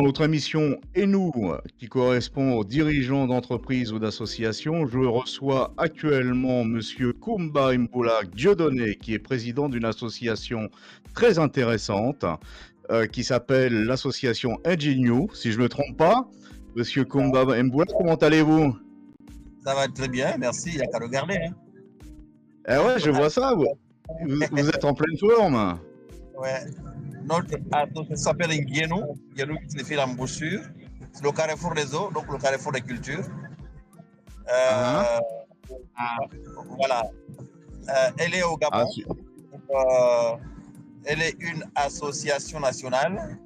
notre émission Et nous, qui correspond aux dirigeants d'entreprises ou d'associations, je reçois actuellement Monsieur Koumba Imboula Dieudonné, qui est président d'une association très intéressante, qui s'appelle l'association Enginew, si je ne me trompe pas. Monsieur Koumba Imboula, comment allez-vous? Ça va très bien, merci, il n'y a qu'à regarder. Hein. Eh ouais, je vois ça, vous êtes en pleine forme. Ouais. Notre association s'appelle Nguyenou, Nguyenou qui signifie l'embouchure. C'est le carrefour des eaux, donc le carrefour des cultures. Ah, Voilà. Elle est au ah, Gabon. Elle est une association nationale.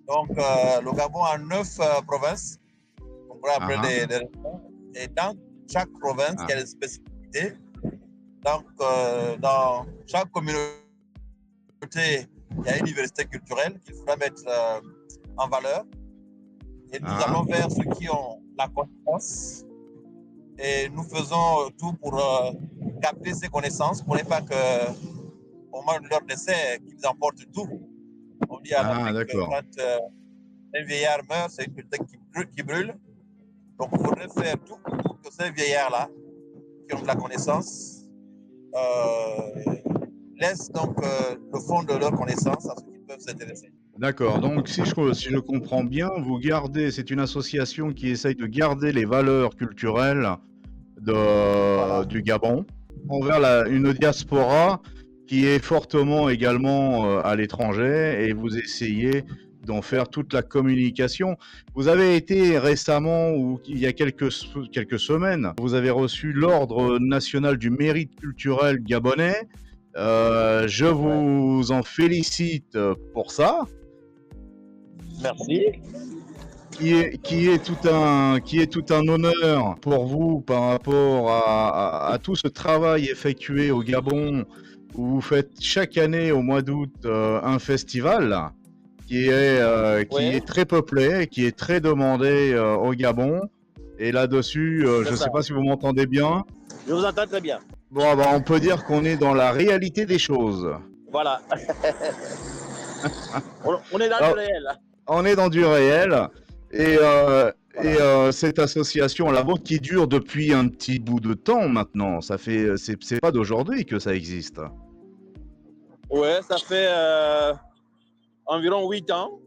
Donc, le Gabon a 9 provinces. On pourrait appeler des régions. Et dans chaque province, il y a des spécificités. Donc, dans chaque communauté, il y a une diversité culturelle qu'il faudra mettre en valeur. Et nous allons vers ceux qui ont la connaissance. Et nous faisons tout pour capter ces connaissances pour ne pas qu'au moment de leur décès, qu'ils emportent tout. On dit en Afrique que quand un vieillard meurt, c'est une bibliothèque qui brûle. Donc, il faudrait faire tout pour que ces vieillards-là, qui ont de la connaissance, laissent donc le fond de leur connaissance à ceux qui peuvent s'intéresser. D'accord, donc si je comprends bien, c'est une association qui essaye de garder les valeurs culturelles du Gabon envers une diaspora qui est fortement également à l'étranger et vous essayez d'en faire toute la communication. Vous avez été récemment, ou il y a quelques semaines, vous avez reçu l'Ordre national du mérite culturel gabonais. Je vous en félicite pour ça. Merci. Qui est tout un honneur pour vous par rapport à tout ce travail effectué au Gabon, où vous faites chaque année au mois d'août un festival qui est très peuplé, qui est très demandé au Gabon. Et là-dessus, je ne sais pas si vous m'entendez bien. Je vous entends très bien. Bon, bah, on peut dire qu'on est dans la réalité des choses. Voilà. On est dans du réel. On est dans du réel. Et cette association, la vôtre, qui dure depuis un petit bout de temps maintenant, c'est pas d'aujourd'hui que ça existe. Ouais, ça fait environ 8 ans.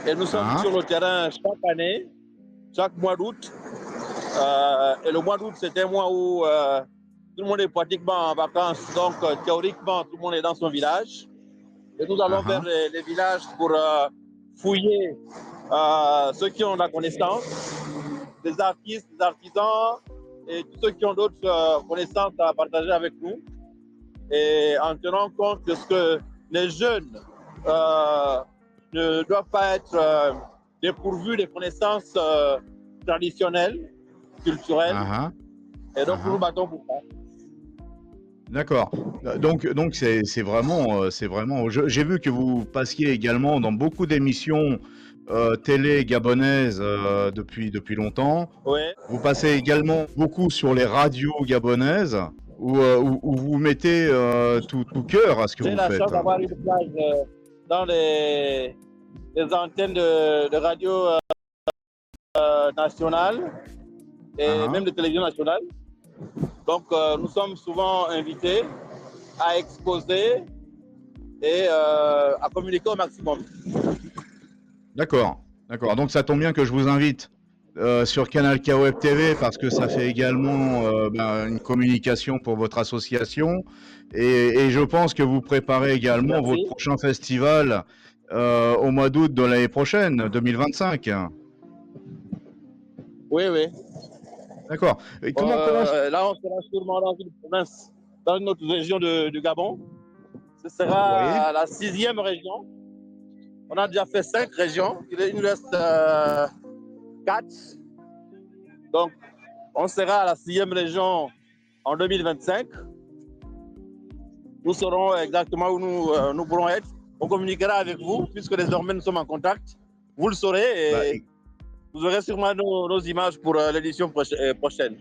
Et nous sommes sur le terrain chaque année, chaque mois d'août. Et le mois d'août, c'est un mois où tout le monde est pratiquement en vacances. Donc, théoriquement, tout le monde est dans son village. Et nous allons vers les villages pour fouiller ceux qui ont la connaissance, des artistes, des artisans et tous ceux qui ont d'autres connaissances à partager avec nous. Et en tenant compte de ce que les jeunes ne doivent pas être dépourvus des connaissances traditionnelles, culturelles. Et donc, nous nous battons pour ça. D'accord. Donc c'est vraiment. J'ai vu que vous passiez également dans beaucoup d'émissions télé gabonaises depuis longtemps. Ouais. Vous passez également beaucoup sur les radios gabonaises où vous mettez tout cœur à ce que vous faites. J'ai la chance d'avoir une place dans les antennes de radio nationales et même de télévision nationale. Donc, nous sommes souvent invités à exposer et à communiquer au maximum. D'accord. Donc, ça tombe bien que je vous invite sur Canal K Web TV parce que ça fait également une communication pour votre association. Et je pense que vous préparez également votre prochain festival au mois d'août de l'année prochaine, 2025. Oui. D'accord. Là, on sera sûrement dans une province, dans une autre région du Gabon. Ce sera la 6e région. On a déjà fait 5 régions. Il nous reste 4. Donc, on sera à la 6e région en 2025. Nous saurons exactement où nous pourrons être. On communiquera avec vous, puisque désormais nous sommes en contact. Vous le saurez et vous aurez sûrement nos images pour l'édition prochaine.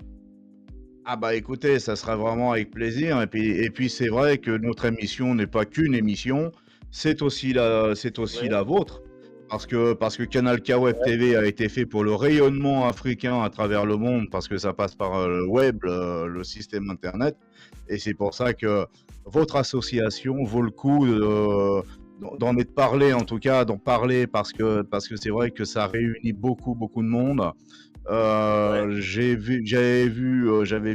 Ah bah écoutez, ça sera vraiment avec plaisir. Et puis c'est vrai que notre émission n'est pas qu'une émission, c'est aussi la vôtre. parce que Canal K Web Ouais, TV a été fait pour le rayonnement africain à travers le monde, parce que ça passe par le web, le système Internet. Et c'est pour ça que votre association vaut le coup d'en être parlé, en tout cas, d'en parler, parce que c'est vrai que ça réunit beaucoup, beaucoup de monde. ouais. J'avais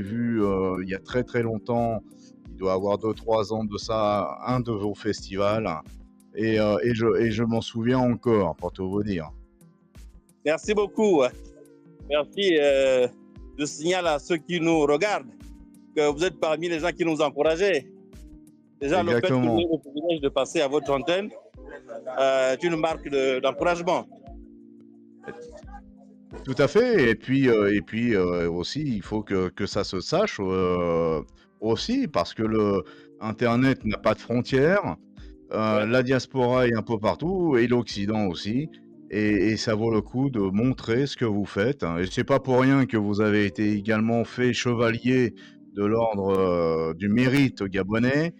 vu il y a très très longtemps, il doit avoir 2 3 ans de ça, un de vos festivals. Et je m'en souviens encore, pour tout vous dire. Merci beaucoup. Merci. Je signale à ceux qui nous regardent que vous êtes parmi les gens qui nous encourageaient. Déjà, le fait que vous ayez Exactement. le privilège de passer à votre antenne est une marque d'encouragement. Tout à fait. Et puis aussi, il faut que ça se sache aussi, parce que le Internet n'a pas de frontières. Ouais, La diaspora est un peu partout, et l'Occident aussi. Et ça vaut le coup de montrer ce que vous faites, hein. Et c'est pas pour rien que vous avez été également fait chevalier de l'ordre du mérite gabonais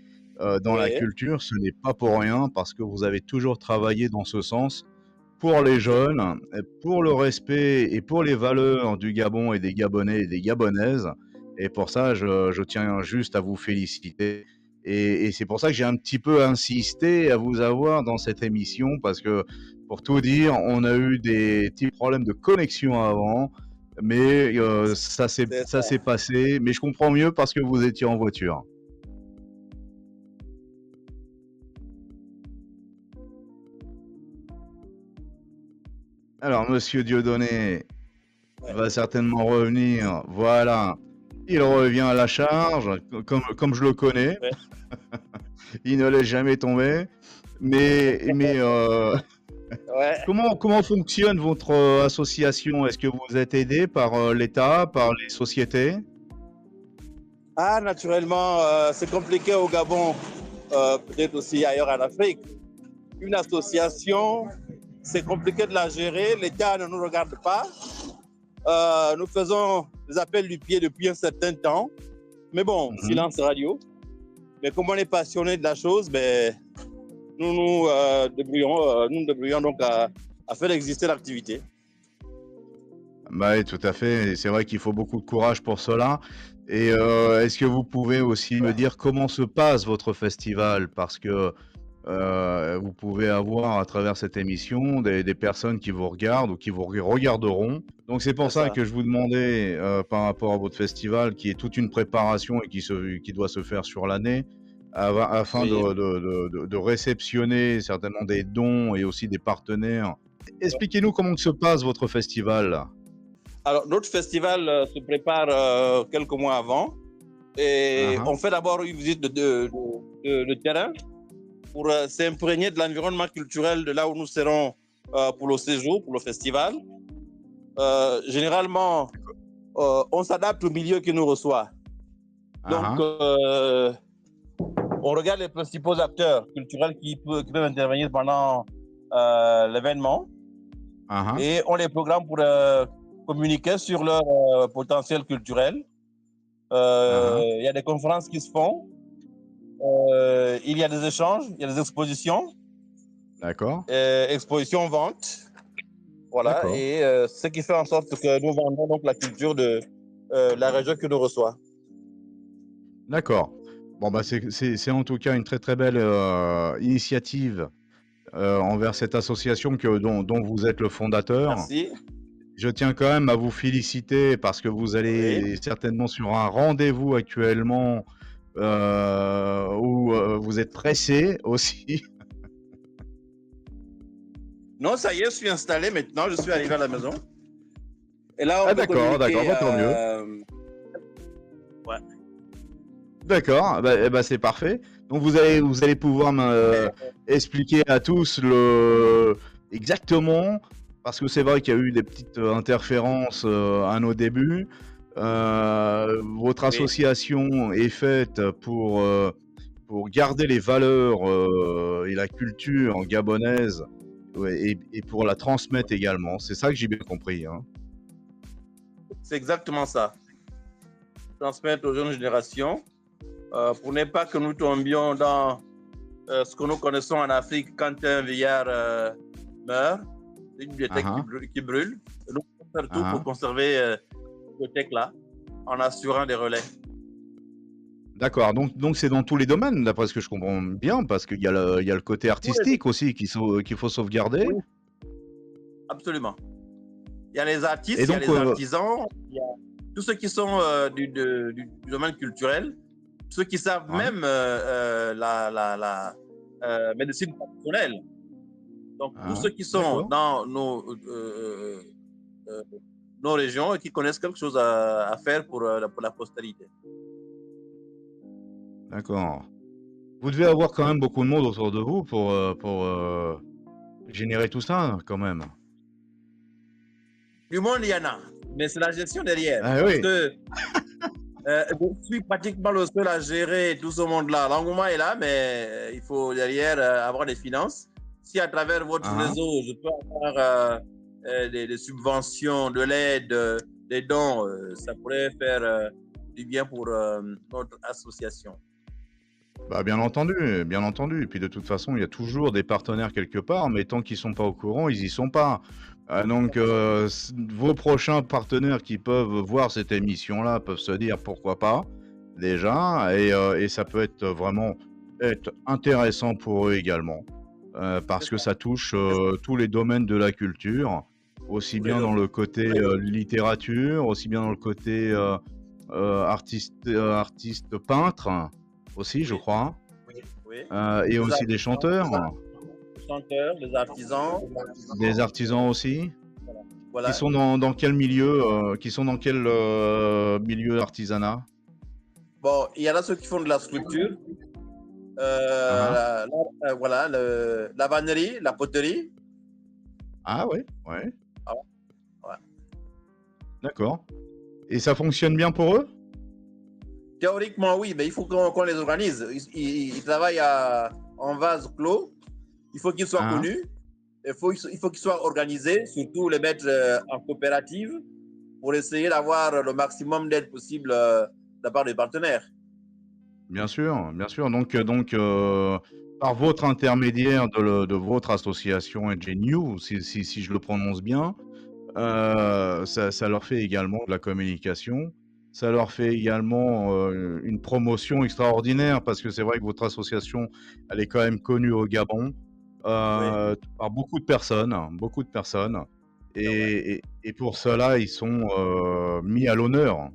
dans la ouais, culture. Ce n'est pas pour rien, parce que vous avez toujours travaillé dans ce sens pour les jeunes, pour le respect et pour les valeurs du Gabon et des Gabonais et des Gabonaises. Et pour ça, je tiens juste à vous féliciter. Et c'est pour ça que j'ai un petit peu insisté à vous avoir dans cette émission, parce que, pour tout dire, on a eu des petits problèmes de connexion avant, mais c'est ça ça. s'est passé. Mais je comprends mieux parce que vous étiez en voiture. Alors, Monsieur Dieudonné Ouais, va certainement revenir. Voilà. Il revient à la charge, comme je le connais. ouais, Il ne laisse jamais tomber. Mais ouais. comment fonctionne votre association? Est-ce que vous êtes aidé par l'État, par les sociétés? Ah, naturellement, c'est compliqué au Gabon, peut-être aussi ailleurs en Afrique. Une association, c'est compliqué de la gérer. L'État ne nous regarde pas. Nous faisons des appels du pied depuis un certain temps. Mais bon, Mhm. silence radio. Mais comme on est passionné de la chose, ben, nous nous débrouillons donc à faire exister l'activité. Bah oui, tout à fait. Et c'est vrai qu'il faut beaucoup de courage pour cela. Et est-ce que vous pouvez aussi me Ouais. dire comment se passe votre festival? Parce que vous pouvez avoir à travers cette émission des personnes qui vous regardent ou qui vous regarderont. Donc c'est pour C'est ça ça. que je vous demandais, par rapport à votre festival, qui est toute une préparation et qui doit se faire sur l'année, afin Oui. de réceptionner certainement des dons et aussi des partenaires. Expliquez-nous comment se passe votre festival là. Alors, notre festival se prépare quelques mois avant. Et Hein, on fait d'abord une visite de terrain pour s'imprégner de l'environnement culturel de là où nous serons pour le séjour, pour le festival. Généralement, on s'adapte au milieu qui nous reçoit. Donc, hein, on regarde les principaux acteurs culturels qui peuvent intervenir pendant l'événement hein. et on les programme pour communiquer sur leur potentiel culturel. Hein. Il y a des conférences qui se font, il y a des échanges, il y a des expositions, D'accord, expositions, ventes. Voilà, d'accord, et ce qui fait en sorte que nous vendons donc la culture de la région qui nous reçoit. d'accord. Bon, bah, c'est en tout cas une très, très belle, initiative, envers cette association dont vous êtes le fondateur. Merci. Je tiens quand même à vous féliciter, parce que vous Oui. allez certainement sur un rendez-vous actuellement, où, vous êtes pressé aussi. Non, ça y est, je suis installé maintenant, je suis arrivé à la maison. Et là, on Ah peut d'accord, d'accord, communiquer. bah, tant mieux. Ouais. D'accord, bah, eh bah, c'est parfait. Donc vous allez pouvoir me expliquer à tous exactement, parce que c'est vrai qu'il y a eu des petites interférences à nos débuts. Votre Oui, association est faite pour garder les valeurs et la culture gabonaise, ouais, et pour la transmettre également. C'est ça que j'ai bien compris, hein. c'est exactement ça. Transmettre aux jeunes générations pour ne pas que nous tombions dans ce que nous connaissons en Afrique quand un vieillard meurt, une bibliothèque Ah, qui brûle. Et nous devons faire tout pour ah. conserver cette bibliothèque-là en assurant des relais. D'accord, donc c'est dans tous les domaines, d'après ce que je comprends bien, parce qu'il y a le côté Tous les- artistique aussi qu'il faut sauvegarder. Oui, absolument. Il y a les artistes, Et il y a donc, les artisans, il y a tous ceux qui sont du domaine culturel, ceux qui savent ouais, même la médecine traditionnelle. Donc, tous ah, ceux qui sont d'accord, dans euh, nos régions et qui connaissent quelque chose à faire pour la postérité. d'accord. Vous devez avoir quand même beaucoup de monde autour de vous pour générer tout ça, quand même. Du monde, il y en a, mais c'est la gestion derrière. Ah Parce oui, que je suis pratiquement le seul à gérer tout ce monde-là. L'engouement est là, mais il faut derrière avoir des finances. Si à travers votre ah, réseau, je peux avoir des subventions, de l'aide, des dons, ça pourrait faire du bien pour notre association. bah bien entendu, bien entendu. Et puis de toute façon, il y a toujours des partenaires quelque part, mais tant qu'ils sont pas au courant, ils y sont pas. Donc, vos prochains partenaires qui peuvent voir cette émission-là peuvent se dire pourquoi pas, déjà, et ça peut être vraiment être intéressant pour eux également, C'est parce que ça. ça touche C'est ça, tous les domaines de la culture, aussi tous les bien dans domaines. le côté littérature, aussi bien dans le côté artiste peintre, aussi, je Oui, crois, oui, oui. et Les aussi des artisans, chanteurs, les chanteurs, les artisans. des artisans aussi, qui Voilà. sont dans quel milieu, milieu artisanat? Bon, il y en a ceux qui font de la sculpture, Ah, voilà, la vannerie, la poterie. ah ouais, ouais, Ah, ouais. d'accord. Et ça fonctionne bien pour eux? Théoriquement, oui, mais il faut qu'on les organise. Ils travaillent en vase clos. Il faut qu'ils soient Ah, connus. Il faut qu'ils soient organisés, surtout les mettre en coopérative pour essayer d'avoir le maximum d'aide possible de la part des partenaires. bien sûr, bien sûr. Donc, par votre intermédiaire de votre association NGNU, si je le prononce bien, ça leur fait également de la communication. Ça leur fait également, une promotion extraordinaire parce que c'est vrai que votre association, elle est quand même connue au Gabon, Oui, par beaucoup de personnes c'est vrai. et pour cela, ils sont, mis à l'honneur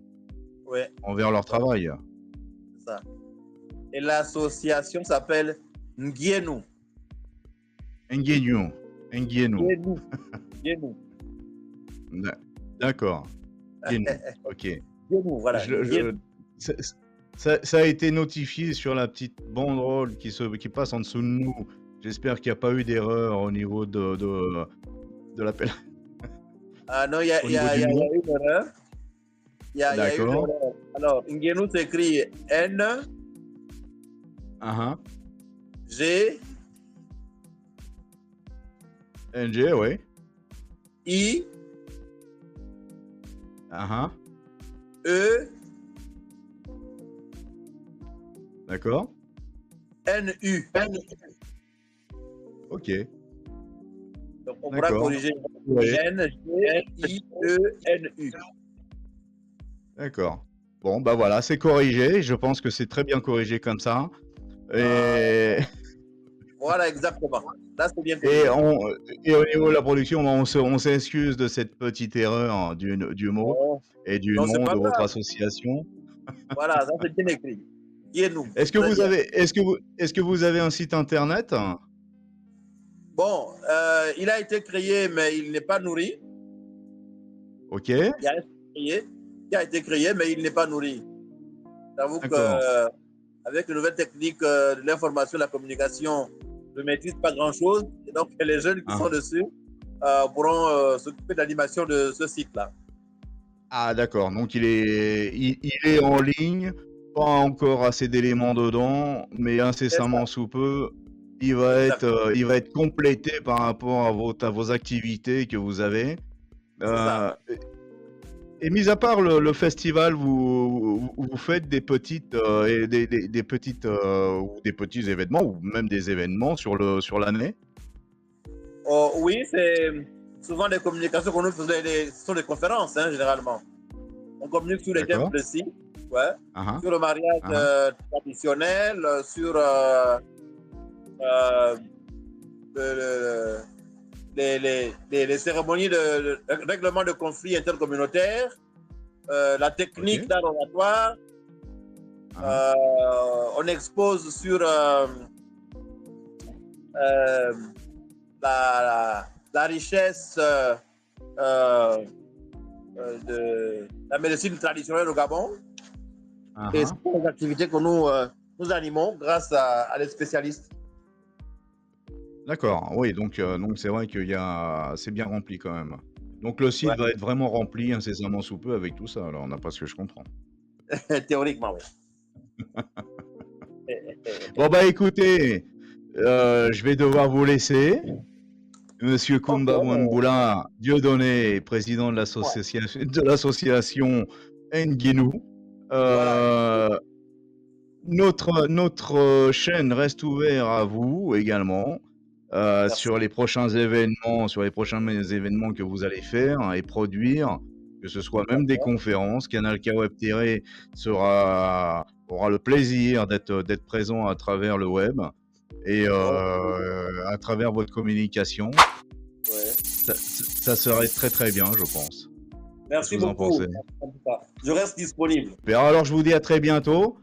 Oui, envers leur donc travail. c'est ça. Et l'association s'appelle Ngienou. Nguyen Nguyen Ngienou. Ngienou. D'a d'accord. Nguyen OK. Ngienou, voilà. Je Ngienou. ça ça a été notifié sur la petite banderole qui passe en dessous de nous. J'espère qu'il y a pas eu d'erreur au niveau de l'appel Ah non, au niveau il du y a nom. une erreur. Il y a eu D'accord. l'erreur. Alors, Ngienou s'écrit Ah N-G-I-E-N-U. NG, oui. Ah d'accord. OK, Donc, on pourra d'accord. corriger Ouais, N-G-I-E-N-U. d'accord. Bon, bah, voilà, c'est corrigé. Je pense que c'est très bien corrigé comme ça Euh, et voilà, exactement. Là, c'est bien et corrigé. on et au niveau de la production, on s'excuse de cette petite erreur du mot Oh, et du non, c'est nom pas de votre grave. association. Voilà, ça, c'est bien écrit. Ngienou. Très bien. Est-ce que vous avez un site internet? Bon, il a été créé, mais il n'est pas nourri. OK, Il a été créé, il a été créé, mais il n'est pas nourri. J'avoue que d'accord. avec les nouvelles techniques de l'information et de la communication, je ne maîtrise pas grand-chose. Et donc, les jeunes qui Ah. sont dessus pourront s'occuper de l'animation de ce site-là. Ah d'accord, donc il est en ligne, pas encore assez d'éléments dedans, mais C'est ça, incessamment sous peu, exactement. il va être complété par rapport à vos activités que vous avez. C'est ça. Heu et mis à part le festival, vous faites des petites, et des petites, ou des petits événements ou même des événements sur l'année? Oh, oui, c'est souvent des communications qu'on nous faisait, ce sont des conférences, hein, généralement. On communique sur des thèmes D'accord. précis, ouais, Ah ah. sur le mariage Ah ah. traditionnel, sur le- les cérémonies de règlement de conflits intercommunautaires, la Ok. technique d'art oratoire. Ah ah. On expose sur euh, la richesse de la médecine traditionnelle au Gabon. Ah Et ce ah. sont des activités que nous animons grâce à des spécialistes. D'accord. Oui, donc c'est vrai c'est bien rempli quand même. Donc le site Ouais. va être vraiment rempli incessamment sous peu avec tout ça, alors, d'après ce que je comprends. Théoriquement, oui. Bon, bah, écoutez, je vais devoir vous laisser. Monsieur Ok, Koumba Mwamboula Dieudonné, président de ouais. l'association Nguinou. Voilà. Notre chaîne reste ouverte à vous également, Merci. sur les prochains événements que vous allez faire et produire, que ce soit même des D'accord. conférences. Canal K Web TV aura le plaisir d'être présent à travers le web et Ok, à travers votre communication. ouais. Ça serait très très bien, je pense. Qu'est-ce que Merci vous en pensez? beaucoup. Je reste disponible. Super, alors je vous dis à très bientôt.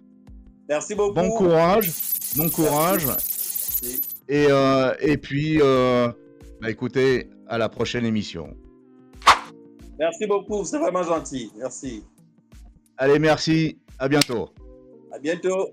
Merci Bon beaucoup. courage, bon Merci. courage. Merci. Et puis, bah, écoutez, à la prochaine émission. Merci beaucoup. C'est vraiment gentil. Merci. Allez, merci, à bientôt. À bientôt.